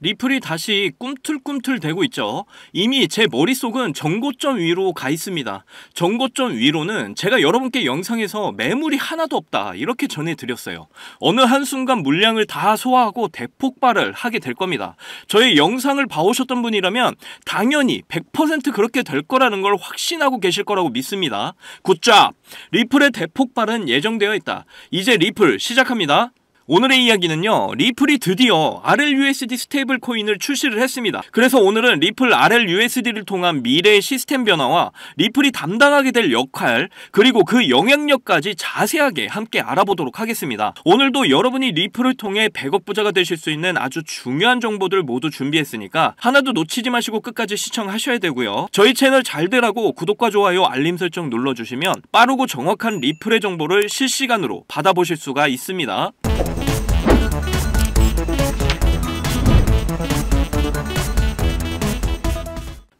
리플이 다시 꿈틀꿈틀대고 있죠. 이미 제 머릿속은 정고점 위로 가 있습니다. 정고점 위로는 제가 여러분께 영상에서 매물이 하나도 없다 이렇게 전해드렸어요. 어느 한순간 물량을 다 소화하고 대폭발을 하게 될 겁니다. 저의 영상을 봐오셨던 분이라면 당연히 100% 그렇게 될 거라는 걸 확신하고 계실 거라고 믿습니다. 굿잡! 리플의 대폭발은 예정되어 있다. 이제 리플 시작합니다. 오늘의 이야기는요, 리플이 드디어 RLUSD 스테이블 코인을 출시를 했습니다. 그래서 오늘은 리플 RLUSD를 통한 미래의 시스템 변화와 리플이 담당하게 될 역할, 그리고 그 영향력까지 자세하게 함께 알아보도록 하겠습니다. 오늘도 여러분이 리플을 통해 100억 부자가 되실 수 있는 아주 중요한 정보들 모두 준비했으니까 하나도 놓치지 마시고 끝까지 시청하셔야 되고요. 저희 채널 잘들 하고 구독과 좋아요, 알림 설정 눌러주시면 빠르고 정확한 리플의 정보를 실시간으로 받아보실 수가 있습니다.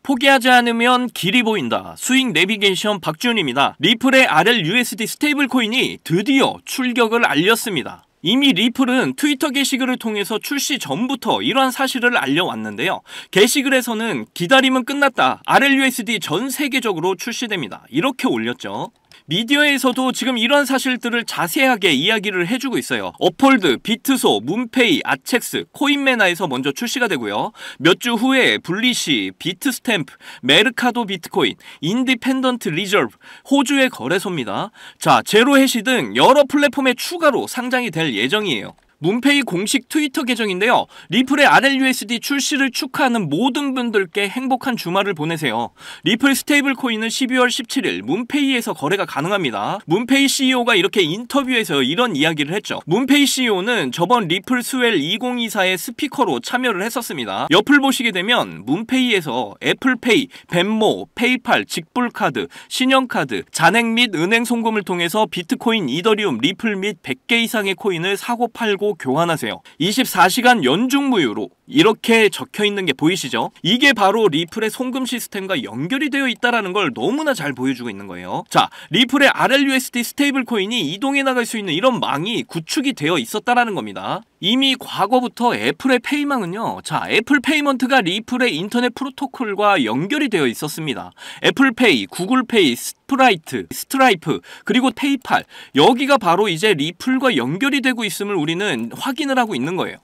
포기하지 않으면 길이 보인다. 수익 내비게이션 박준입니다. 리플의 RLUSD 스테이블 코인이 드디어 출격을 알렸습니다. 이미 리플은 트위터 게시글을 통해서 출시 전부터 이러한 사실을 알려왔는데요. 게시글에서는 기다림은 끝났다. RLUSD 전 세계적으로 출시됩니다. 이렇게 올렸죠. 미디어에서도 지금 이런 사실들을 자세하게 이야기를 해주고 있어요. 업홀드, 비트소, 문페이, 아첵스, 코인메나에서 먼저 출시가 되고요. 몇 주 후에 블리시, 비트스탬프, 메르카도 비트코인, 인디펜던트 리저브, 호주의 거래소입니다. 자, 제로해시 등 여러 플랫폼에 추가로 상장이 될 예정이에요. 문페이 공식 트위터 계정인데요. 리플의 RLUSD 출시를 축하하는 모든 분들께 행복한 주말을 보내세요. 리플 스테이블 코인은 12월 17일 문페이에서 거래가 가능합니다. 문페이 CEO가 이렇게 인터뷰에서 이런 이야기를 했죠. 문페이 CEO는 저번 리플 스웰 2024의 스피커로 참여를 했었습니다. 옆을 보시게 되면 문페이에서 애플페이, 벤모, 페이팔, 직불카드, 신용카드, 잔액 및 은행 송금을 통해서 비트코인, 이더리움, 리플 및 100개 이상의 코인을 사고 팔고 교환하세요. 24시간 연중 무휴로 이렇게 적혀있는 게 보이시죠? 이게 바로 리플의 송금 시스템과 연결이 되어 있다는 걸 너무나 잘 보여주고 있는 거예요. 자, 리플의 RLUSD 스테이블 코인이 이동해 나갈 수 있는 이런 망이 구축이 되어 있었다는 겁니다. 이미 과거부터 애플의 페이망은요, 자, 애플 페이먼트가 리플의 인터넷 프로토콜과 연결이 되어 있었습니다. 애플페이, 구글페이, 스트라이프, 그리고 페이팔, 여기가 바로 이제 리플과 연결이 되고 있음을 우리는 확인을 하고 있는 거예요.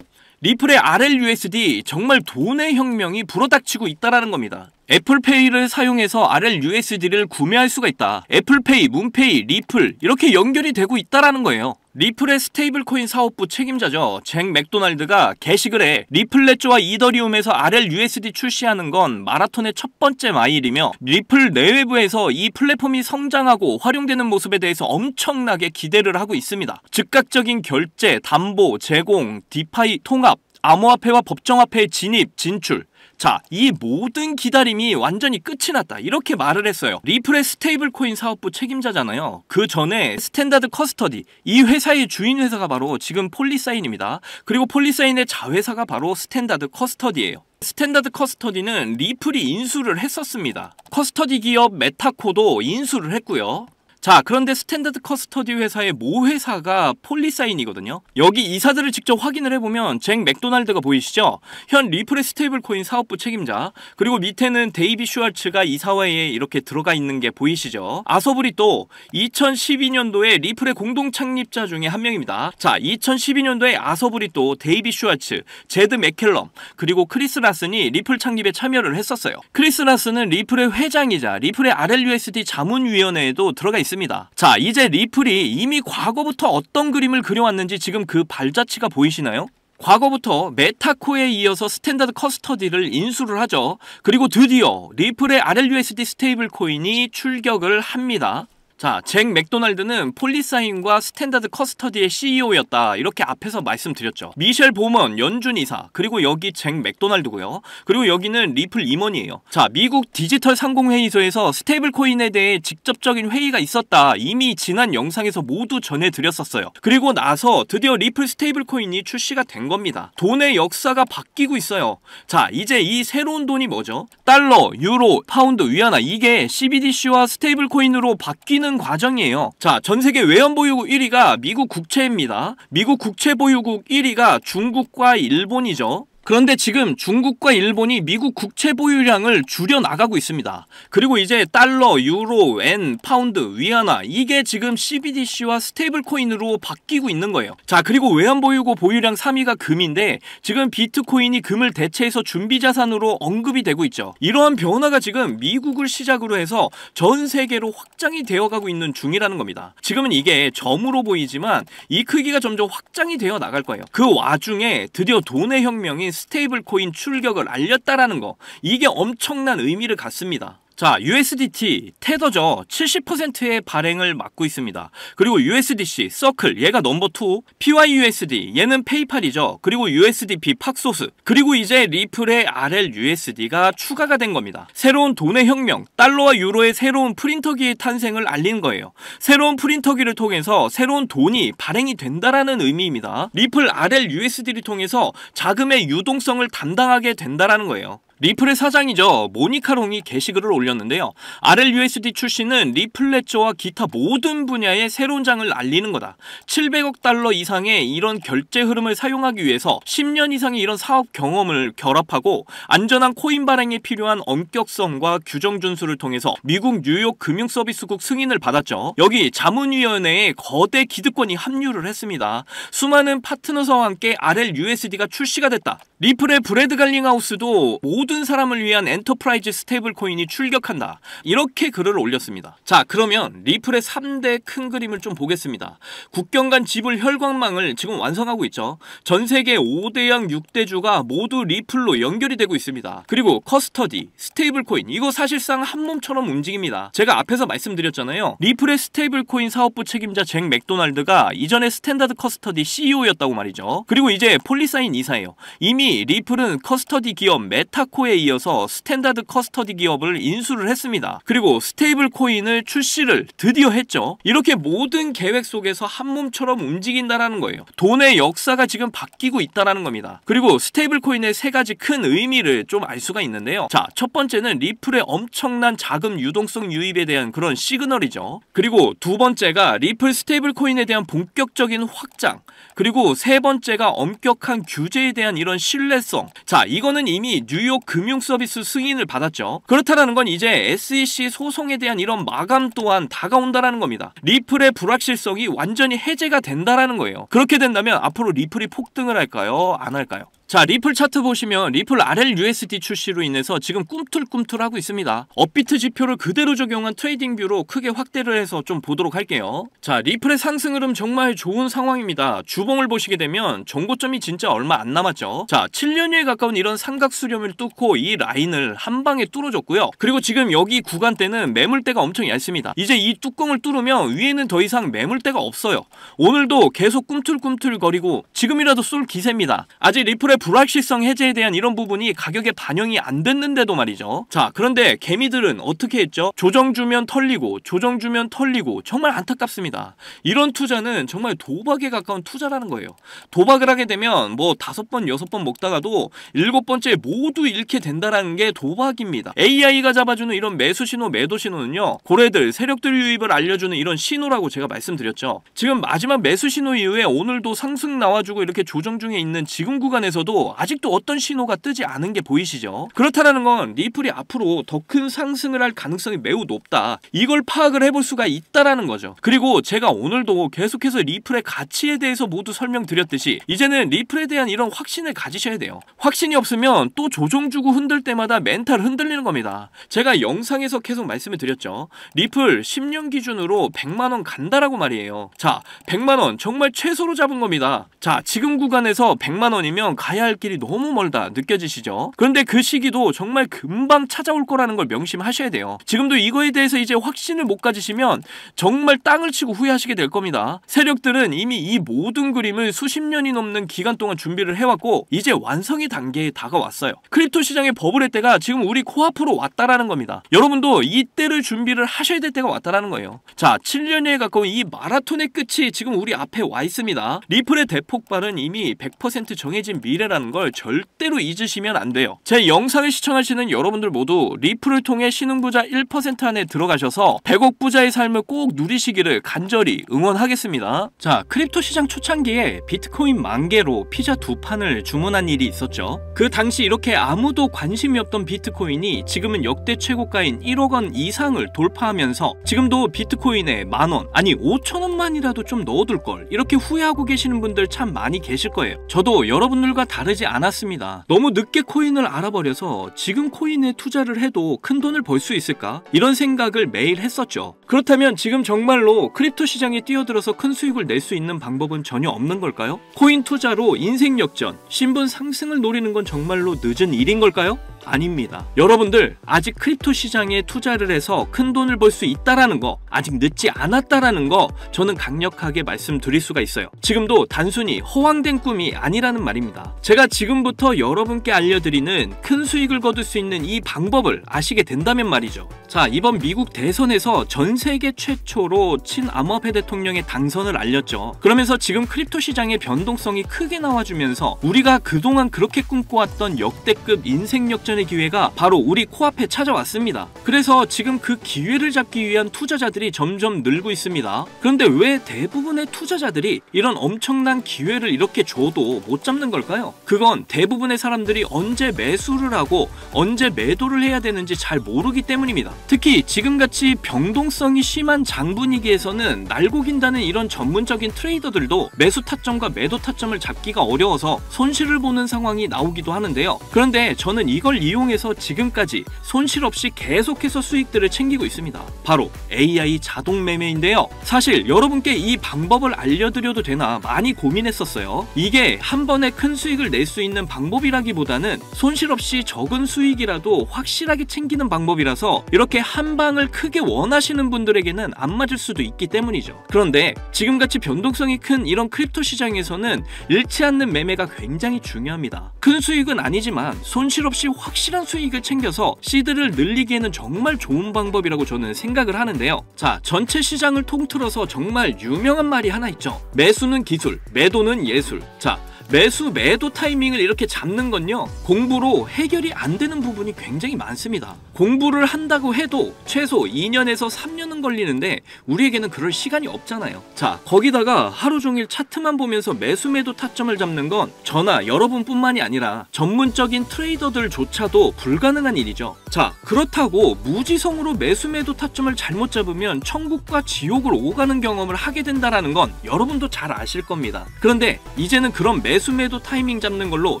리플의 RLUSD 정말 돈의 혁명이 불어닥치고 있다는 겁니다. 애플페이를 사용해서 RLUSD를 구매할 수가 있다. 애플페이, 문페이, 리플 이렇게 연결이 되고 있다는 거예요. 리플의 스테이블 코인 사업부 책임자죠. 잭 맥도날드가 게시글에 리플렛조와 이더리움에서 RLUSD 출시하는 건 마라톤의 첫 번째 마일이며 리플 내외부에서 이 플랫폼이 성장하고 활용되는 모습에 대해서 엄청나게 기대를 하고 있습니다. 즉각적인 결제, 담보, 제공, 디파이 통합, 암호화폐와 법정화폐의 진입, 진출, 자, 이 모든 기다림이 완전히 끝이 났다 이렇게 말을 했어요. 리플의 스테이블 코인 사업부 책임자잖아요. 그 전에 스탠다드 커스터디, 이 회사의 주인 회사가 바로 지금 폴리사인입니다. 그리고 폴리사인의 자회사가 바로 스탠다드 커스터디예요. 스탠다드 커스터디는 리플이 인수를 했었습니다. 커스터디 기업 메타코도 인수를 했고요. 자, 그런데 스탠다드 커스터디 회사의 모 회사가 폴리사인이거든요. 여기 이사들을 직접 확인을 해보면 잭 맥도날드가 보이시죠? 현 리플의 스테이블 코인 사업부 책임자, 그리고 밑에는 데이비 슈왈츠가 이사회에 이렇게 들어가 있는 게 보이시죠? 아서브리또 2012년도에 리플의 공동 창립자 중에 한 명입니다. 자, 2012년도에 아서브리또, 데이비 슈왈츠, 제드 맥켈럼, 그리고 크리스 라슨이 리플 창립에 참여를 했었어요. 크리스 라슨은 리플의 회장이자 리플의 RLUSD 자문위원회에도 들어가 있습니다. 자, 이제 리플이 이미 과거부터 어떤 그림을 그려왔는지 지금 그 발자취가 보이시나요? 과거부터 메타코에 이어서 스탠다드 커스터디를 인수를 하죠. 그리고 드디어 리플의 RLUSD 스테이블 코인이 출격을 합니다. 자, 잭 맥도날드는 폴리사인과 스탠다드 커스터디의 CEO였다 이렇게 앞에서 말씀드렸죠. 미셸 보먼 연준 이사, 그리고 여기 잭 맥도날드고요. 그리고 여기는 리플 임원이에요. 자, 미국 디지털 상공회의소에서 스테이블 코인에 대해 직접적인 회의가 있었다 이미 지난 영상에서 모두 전해드렸었어요. 그리고 나서 드디어 리플 스테이블 코인이 출시가 된 겁니다. 돈의 역사가 바뀌고 있어요. 자, 이제 이 새로운 돈이 뭐죠? 달러, 유로, 파운드, 위안화, 이게 CBDC와 스테이블 코인으로 바뀌는 과정이에요. 자, 전세계 외환보유국 1위가 미국 국채입니다. 미국 국채 보유국 1위가 중국과 일본이죠. 그런데 지금 중국과 일본이 미국 국채 보유량을 줄여 나가고 있습니다. 그리고 이제 달러, 유로, 엔, 파운드, 위안화 이게 지금 CBDC와 스테이블 코인으로 바뀌고 있는 거예요. 자, 그리고 외환 보유고 보유량 3위가 금인데 지금 비트코인이 금을 대체해서 준비 자산으로 언급이 되고 있죠. 이러한 변화가 지금 미국을 시작으로 해서 전 세계로 확장이 되어가고 있는 중이라는 겁니다. 지금은 이게 점으로 보이지만 이 크기가 점점 확장이 되어 나갈 거예요. 그 와중에 드디어 돈의 혁명인 스테이블 코인 출격을 알렸다라는 거, 이게 엄청난 의미를 갖습니다. 자, USDT, 테더죠. 70%의 발행을 맡고 있습니다. 그리고 USDC, 서클, 얘가 넘버 2, PYUSD, 얘는 페이팔이죠. 그리고 USDP, 팍소스, 그리고 이제 리플의 RLUSD가 추가가 된 겁니다. 새로운 돈의 혁명, 달러와 유로의 새로운 프린터기의 탄생을 알린 거예요. 새로운 프린터기를 통해서 새로운 돈이 발행이 된다라는 의미입니다. 리플 RLUSD를 통해서 자금의 유동성을 담당하게 된다라는 거예요. 리플의 사장이죠. 모니카 롱이 게시글을 올렸는데요. RLUSD 출시는 리플레저와 기타 모든 분야의 새로운 장을 알리는 거다. 700억 달러 이상의 이런 결제 흐름을 사용하기 위해서 10년 이상의 이런 사업 경험을 결합하고 안전한 코인 발행에 필요한 엄격성과 규정 준수를 통해서 미국 뉴욕 금융서비스국 승인을 받았죠. 여기 자문위원회에 거대 기득권이 합류를 했습니다. 수많은 파트너사와 함께 RLUSD가 출시가 됐다. 리플의 브래드 갈링하우스도 모든 사람을 위한 엔터프라이즈 스테이블 코인이 출격한다. 이렇게 글을 올렸습니다. 자, 그러면 리플의 3대 큰 그림을 좀 보겠습니다. 국경 간 지불 혈관망을 지금 완성하고 있죠. 전 세계 5대양 6대주가 모두 리플로 연결이 되고 있습니다. 그리고 커스터디, 스테이블 코인, 이거 사실상 한 몸처럼 움직입니다. 제가 앞에서 말씀드렸잖아요. 리플의 스테이블 코인 사업부 책임자 잭 맥도날드가 이전에 스탠다드 커스터디 CEO였다고 말이죠. 그리고 이제 폴리사인 이사예요. 이미 리플은 커스터디 기업 메타코에 이어서 스탠다드 커스터디 기업을 인수를 했습니다. 그리고 스테이블 코인을 출시를 드디어 했죠. 이렇게 모든 계획 속에서 한 몸처럼 움직인다라는 거예요. 돈의 역사가 지금 바뀌고 있다라는 겁니다. 그리고 스테이블 코인의 세 가지 큰 의미를 좀 알 수가 있는데요. 자, 첫 번째는 리플의 엄청난 자금 유동성 유입에 대한 그런 시그널이죠. 그리고 두 번째가 리플 스테이블 코인에 대한 본격적인 확장, 그리고 세 번째가 엄격한 규제에 대한 이런 신뢰성. 자, 이거는 이미 뉴욕 금융서비스 승인을 받았죠. 그렇다는 건 이제 SEC 소송에 대한 이런 마감 또한 다가온다라는 겁니다. 리플의 불확실성이 완전히 해제가 된다라는 거예요. 그렇게 된다면 앞으로 리플이 폭등을 할까요? 안 할까요? 자, 리플 차트 보시면 리플 RLUSD 출시로 인해서 지금 꿈틀꿈틀하고 있습니다. 업비트 지표를 그대로 적용한 트레이딩 뷰로 크게 확대를 해서 좀 보도록 할게요. 자, 리플의 상승 흐름 정말 좋은 상황입니다. 주봉을 보시게 되면 정고점이 진짜 얼마 안 남았죠. 자, 7년여에 가까운 이런 삼각 수렴을 뚫고 이 라인을 한 방에 뚫어줬고요. 그리고 지금 여기 구간대는 매물대가 엄청 얇습니다. 이제 이 뚜껑을 뚫으면 위에는 더 이상 매물대가 없어요. 오늘도 계속 꿈틀꿈틀 거리고 지금이라도 쏠 기세입니다. 아직 리플의 불확실성 해제에 대한 이런 부분이 가격에 반영이 안 됐는데도 말이죠. 자, 그런데 개미들은 어떻게 했죠? 조정 주면 털리고 조정 주면 털리고 정말 안타깝습니다. 이런 투자는 정말 도박에 가까운 투자라는 거예요. 도박을 하게 되면 뭐 5번 6번 먹다가도 7번째 모두 잃게 된다는 게 도박입니다. AI가 잡아주는 이런 매수 신호, 매도 신호는요, 고래들, 세력들 유입을 알려주는 이런 신호라고 제가 말씀드렸죠. 지금 마지막 매수 신호 이후에 오늘도 상승 나와주고 이렇게 조정 중에 있는 지금 구간에서도 아직도 어떤 신호가 뜨지 않은 게 보이시죠? 그렇다는 건 리플이 앞으로 더 큰 상승을 할 가능성이 매우 높다. 이걸 파악을 해볼 수가 있다라는 거죠. 그리고 제가 오늘도 계속해서 리플의 가치에 대해서 모두 설명드렸듯이 이제는 리플에 대한 이런 확신을 가지셔야 돼요. 확신이 없으면 또 조정 주고 흔들 때마다 멘탈 흔들리는 겁니다. 제가 영상에서 계속 말씀을 드렸죠. 리플 10년 기준으로 100만원 간다라고 말이에요. 자, 100만원 정말 최소로 잡은 겁니다. 자, 지금 구간에서 100만원이면 가야 할 길이 너무 멀다 느껴지시죠? 그런데 그 시기도 정말 금방 찾아올 거라는 걸 명심하셔야 돼요. 지금도 이거에 대해서 이제 확신을 못 가지시면 정말 땅을 치고 후회하시게 될 겁니다. 세력들은 이미 이 모든 그림을 수십 년이 넘는 기간 동안 준비를 해왔고 이제 완성의 단계에 다가왔어요. 크립토 시장의 버블의 때가 지금 우리 코앞으로 왔다라는 겁니다. 여러분도 이때를 준비를 하셔야 될 때가 왔다라는 거예요. 자, 7년여에 가까운 이 마라톤의 끝이 지금 우리 앞에 와 있습니다. 리플의 대폭발은 이미 100% 정해진 미래 미래라는 걸 절대로 잊으시면 안 돼요. 제 영상을 시청하시는 여러분들 모두 리플을 통해 신흥부자 1% 안에 들어가셔서 100억 부자의 삶을 꼭 누리시기를 간절히 응원하겠습니다. 자, 크립토 시장 초창기에 비트코인 10,000개로 피자 2판을 주문한 일이 있었죠. 그 당시 이렇게 아무도 관심이 없던 비트코인이 지금은 역대 최고가인 1억 원 이상을 돌파하면서 지금도 비트코인에 10,000원, 아니 5,000원만이라도 좀 넣어둘걸, 이렇게 후회하고 계시는 분들 참 많이 계실 거예요. 저도 여러분들과 다르지 않았습니다. 너무 늦게 코인을 알아버려서 지금 코인에 투자를 해도 큰 돈을 벌 수 있을까? 이런 생각을 매일 했었죠. 그렇다면 지금 정말로 크립토 시장에 뛰어들어서 큰 수익을 낼 수 있는 방법은 전혀 없는 걸까요? 코인 투자로 인생 역전, 신분 상승을 노리는 건 정말로 늦은 일인 걸까요? 아닙니다. 여러분들 아직 크립토 시장에 투자를 해서 큰 돈을 벌 수 있다라는 거, 아직 늦지 않았다라는 거 저는 강력하게 말씀드릴 수가 있어요. 지금도 단순히 허황된 꿈이 아니라는 말입니다. 제가 지금부터 여러분께 알려드리는 큰 수익을 거둘 수 있는 이 방법을 아시게 된다면 말이죠. 자, 이번 미국 대선에서 전 세계 최초로 친암호화폐 대통령의 당선을 알렸죠. 그러면서 지금 크립토 시장의 변동성이 크게 나와주면서 우리가 그동안 그렇게 꿈꿔왔던 역대급 인생 역전 기회가 바로 우리 코앞에 찾아왔습니다. 그래서 지금 그 기회를 잡기 위한 투자자들이 점점 늘고 있습니다. 그런데 왜 대부분의 투자자들이 이런 엄청난 기회를 이렇게 줘도 못 잡는 걸까요? 그건 대부분의 사람들이 언제 매수를 하고 언제 매도를 해야 되는지 잘 모르기 때문입니다. 특히 지금같이 변동성이 심한 장분위기에서는 날고 긴다는 이런 전문적인 트레이더들도 매수 타점과 매도 타점을 잡기가 어려워서 손실을 보는 상황이 나오기도 하는데요. 그런데 저는 이걸 이용해서 지금까지 손실 없이 계속해서 수익들을 챙기고 있습니다. 바로 AI 자동 매매인데요. 사실 여러분께 이 방법을 알려드려도 되나 많이 고민했었어요. 이게 한 번에 큰 수익을 낼 수 있는 방법이라기보다는 손실 없이 적은 수익이라도 확실하게 챙기는 방법이라서 이렇게 한 방을 크게 원하시는 분들에게는 안 맞을 수도 있기 때문이죠. 그런데 지금같이 변동성이 큰 이런 크립토 시장에서는 잃지 않는 매매가 굉장히 중요합니다. 큰 수익은 아니지만 손실 없이 확실한 수익을 챙겨서 시드를 늘리기에는 정말 좋은 방법이라고 저는 생각을 하는데요. 자, 전체 시장을 통틀어서 정말 유명한 말이 하나 있죠. 매수는 기술, 매도는 예술. 자, 매수 매도 타이밍을 이렇게 잡는 건요, 공부로 해결이 안 되는 부분이 굉장히 많습니다. 공부를 한다고 해도 최소 2년에서 3년은 걸리는데 우리에게는 그럴 시간이 없잖아요. 자, 거기다가 하루 종일 차트만 보면서 매수 매도 타점을 잡는 건 저나 여러분뿐만이 아니라 전문적인 트레이더들조차도 불가능한 일이죠. 자, 그렇다고 무지성으로 매수 매도 타점을 잘못 잡으면 천국과 지옥을 오가는 경험을 하게 된다는 건 여러분도 잘 아실 겁니다. 그런데 이제는 그런 매수 매도 타이밍 잡는 걸로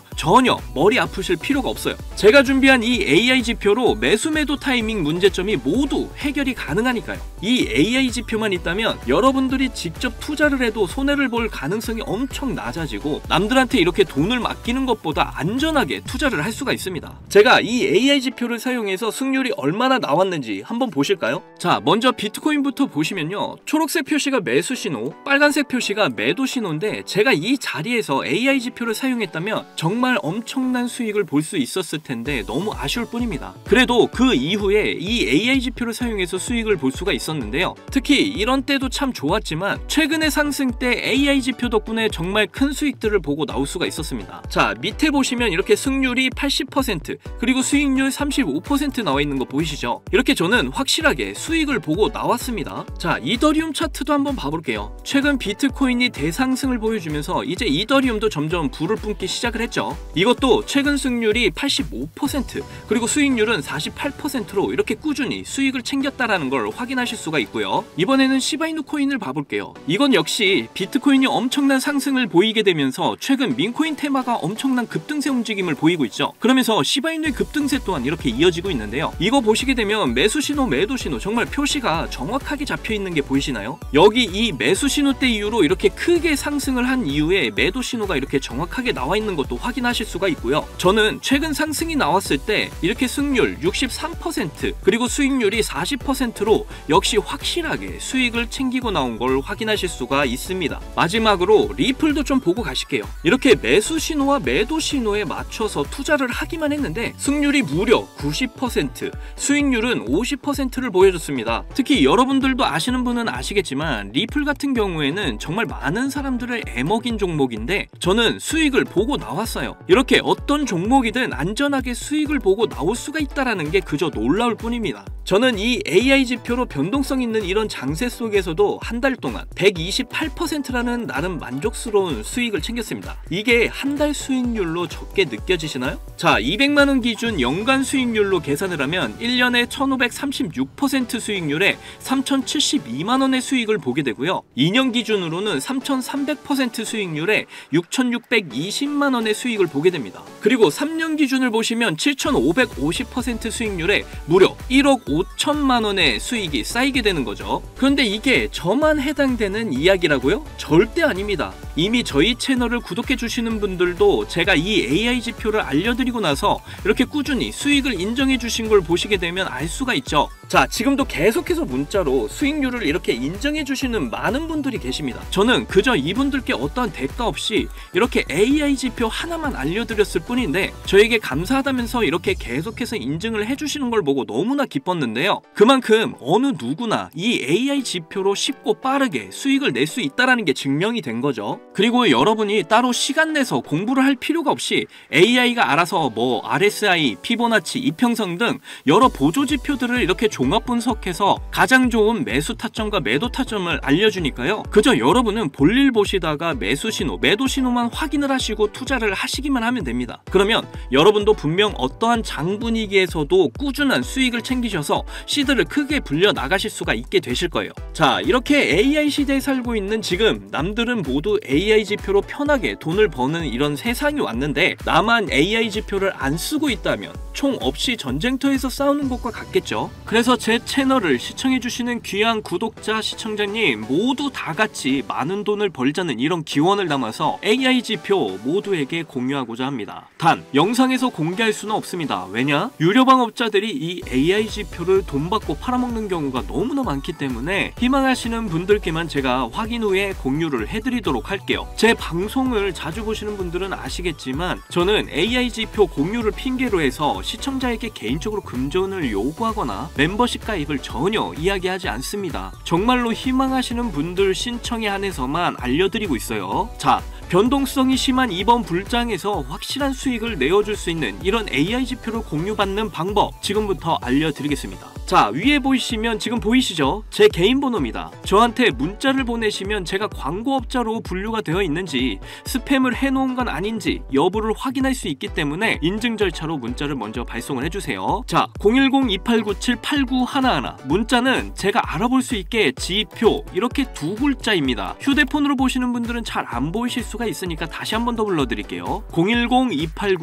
전혀 머리 아프실 필요가 없어요. 제가 준비한 이 AI 지표로 매수 매도 타이밍 문제점이 모두 해결이 가능하니까요. 이 AI 지표만 있다면 여러분들이 직접 투자를 해도 손해를 볼 가능성이 엄청 낮아지고 남들한테 이렇게 돈을 맡기는 것보다 안전하게 투자를 할 수가 있습니다. 제가 이 AI 지표를 사용해서 승률이 얼마나 나왔는지 한번 보실까요? 자, 먼저 비트코인부터 보시면요, 초록색 표시가 매수 신호, 빨간색 표시가 매도 신호인데 제가 이 자리에서 AI 지표를 사용했다면 정말 엄청난 수익을 볼 수 있었을 텐데 너무 아쉬울 뿐입니다. 그래도 그 이후에 이 AI 지표를 사용해서 수익을 볼 수가 있었는데요. 특히 이런 때도 참 좋았지만 최근의 상승 때 AI 지표 덕분에 정말 큰 수익들을 보고 나올 수가 있었습니다. 자, 밑에 보시면 이렇게 승률이 80% 그리고 수익률 35% 나와 있는 거 보이시죠? 이렇게 저는 확실하게 수익을 보고 나왔습니다. 자, 이더리움 차트도 한번 봐볼게요. 최근 비트코인이 대상승을 보여주면서 이제 이더리움도 점점 불을 뿜기 시작을 했죠. 이것도 최근 승률이 85% 그리고 수익률은 48%로 이렇게 꾸준히 수익을 챙겼다라는 걸 확인하실 수가 있고요. 이번에는 시바이누 코인을 봐볼게요. 이건 역시 비트코인이 엄청난 상승을 보이게 되면서 최근 민코인 테마가 엄청난 급등세 움직임을 보이고 있죠. 그러면서 시바이누의 급등세 또한 이렇게 이어지고 있는데요. 이거 보시게 되면 매수 신호, 매도 신호 정말 표시가 정확하게 잡혀 있는 게 보이시나요? 여기 이 매수 신호 때 이후로 이렇게 크게 상승을 한 이후에 매도 신호가 이렇게 정확하게 나와 있는 것도 확인하실 수가 있고요. 저는 최근 상승이 나왔을 때 이렇게 승률 63% 그리고 수익률이 40%로 역시 확실하게 수익을 챙기고 나온 걸 확인하실 수가 있습니다. 마지막으로 리플도 좀 보고 가실게요. 이렇게 매수 신호와 매도 신호에 맞춰서 투자를 하기만 했는데 승률이 무려 90%, 수익률은 50%를 보여줬습니다. 특히 여러분들도 아시는 분은 아시겠지만 리플 같은 경우에는 정말 많은 사람들을 애먹인 종목인데 저는 저는 수익을 보고 나왔어요. 이렇게 어떤 종목이든 안전하게 수익을 보고 나올 수가 있다는 게 그저 놀라울 뿐입니다. 저는 이 AI 지표로 변동성 있는 이런 장세 속에서도 한 달 동안 128%라는 나름 만족스러운 수익을 챙겼습니다. 이게 한 달 수익률로 적게 느껴지시나요? 자, 200만원 기준 연간 수익률로 계산을 하면 1년에 1536% 수익률에 3072만원의 수익을 보게 되고요. 2년 기준으로는 3300% 수익률에 6620만원의 수익을 보게 됩니다. 그리고 3년 기준을 보시면 7550% 수익률에 무려 1억 5천만원의 수익이 쌓이게 되는 거죠. 그런데 이게 저만 해당되는 이야기라고요? 절대 아닙니다. 이미 저희 채널을 구독해 주시는 분들도 제가 이 AI 지표를 알려드리고 나서 이렇게 꾸준히 수익을 인정해 주신 걸 보시게 되면 알 수가 있죠. 자, 지금도 계속해서 문자로 수익률을 이렇게 인정해 주시는 많은 분들이 계십니다. 저는 그저 이분들께 어떠한 대가 없이 이렇게 AI 지표 하나만 알려드렸을 뿐인데 저에게 감사하다면서 이렇게 계속해서 인증을 해주시는 걸 보고 너무나 기뻤는데요. 그만큼 어느 누구나 이 AI 지표로 쉽고 빠르게 수익을 낼 수 있다는 게 증명이 된 거죠. 그리고 여러분이 따로 시간 내서 공부를 할 필요가 없이 AI가 알아서 뭐 RSI, 피보나치, 이평선 등 여러 보조 지표들을 이렇게 종합 분석해서 가장 좋은 매수 타점과 매도 타점을 알려주니까요. 그저 여러분은 볼일 보시다가 매수 신호, 매도 신호만 확인을 하시고 투자를 하시기만 하면 됩니다. 그러면 여러분도 분명 어떠한 장 분위기에서도 꾸준한 수익을 챙기셔서 시드를 크게 불려 나가실 수가 있게 되실 거예요. 자, 이렇게 AI 시대에 살고 있는 지금 남들은 모두 AI 지표로 편하게 돈을 버는 이런 세상이 왔는데 나만 AI 지표를 안 쓰고 있다면 총 없이 전쟁터에서 싸우는 것과 같겠죠. 그래서 제 채널을 시청해주시는 귀한 구독자, 시청자님 모두 다 같이 많은 돈을 벌자는 이런 기원을 담아서 AI 지표 모두에게 공유하고자 합니다. 단, 영상에서 공개할 수는 없습니다. 왜냐? 유료방업자들이 이 AI 지표를 돈 받고 팔아먹는 경우가 너무나 많기 때문에 희망하시는 분들께만 제가 확인 후에 공유를 해드리도록 할게요. 제 방송을 자주 보시는 분들은 아시겠지만 저는 AI 지표 공유를 핑계로 해서 시청자에게 개인적으로 금전을 요구하거나 멤버십 가입을 전혀 이야기하지 않습니다. 정말로 희망하시는 분들 신청에 한해서만 알려드리고 있어요. 자, 변동성이 심한 이번 불장에서 확실한 수익을 내어줄 수 있는 이런 AI 지표를 공유받는 방법 지금부터 알려드리겠습니다. 자, 위에 보이시면 지금 보이시죠? 제 개인 번호입니다. 저한테 문자를 보내시면 제가 광고업자로 분류가 되어 있는지 스팸을 해놓은 건 아닌지 여부를 확인할 수 있기 때문에 인증 절차로 문자를 먼저 발송을 해주세요. 자, 010-2897-8911 문자는 제가 알아볼 수 있게 지표 이렇게 두 글자입니다. 휴대폰으로 보시는 분들은 잘 안 보이실 수가 있으니까 다시 한 번 더 불러드릴게요.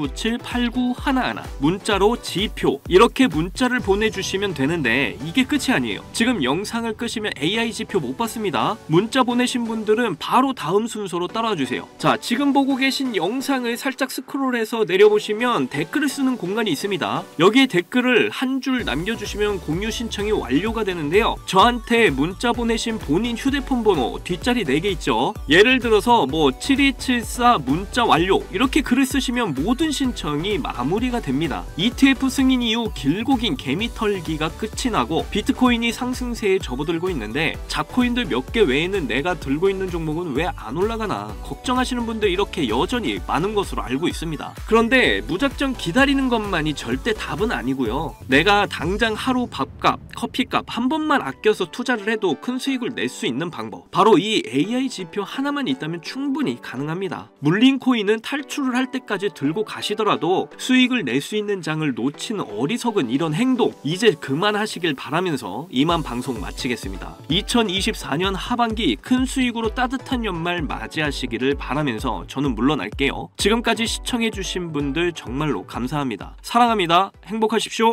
010-2897-8911 문자로 지표 이렇게 문자를 보내주시면 되는데 이게 끝이 아니에요. 지금 영상을 끄시면 AI 지표 못 봤습니다. 문자 보내신 분들은 바로 다음 순서로 따라와 주세요. 자, 지금 보고 계신 영상을 살짝 스크롤해서 내려보시면 댓글을 쓰는 공간이 있습니다. 여기에 댓글을 한 줄 남겨주시면 공유 신청이 완료가 되는데요. 저한테 문자 보내신 본인 휴대폰 번호 뒷자리 4개 있죠. 예를 들어서 뭐 7274 문자 완료 이렇게 글을 쓰시면 모든 신청이 마무리가 됩니다. ETF 승인 이후 길고 긴 개미털기가 끝이 나고 비트코인이 상승세에 접어들고 있는데 잡코인들 몇 개 외에는 내가 들고 있는 종목은 왜 안 올라가나 걱정하시는 분들 이렇게 여전히 많은 것으로 알고 있습니다. 그런데 무작정 기다리는 것만이 절대 답은 아니고요. 내가 당장 하루 밥값, 커피값 한 번만 아껴서 투자를 해도 큰 수익을 낼 수 있는 방법 바로 이 AI 지표 하나만 있다면 충분히 가능합니다. 물린 코인은 탈출을 할 때까지 들고 가시더라도 수익을 낼 수 있는 장을 놓치는 어리석은 이런 행동 이제 그만하시길 바라면서 이만 방송 마치겠습니다. 2024년 하반기 큰 수익으로 따뜻한 연말 맞이하시기를 바라면서 저는 물러날게요. 지금까지 시청해주신 분들 정말로 감사합니다. 사랑합니다. 행복하십시오.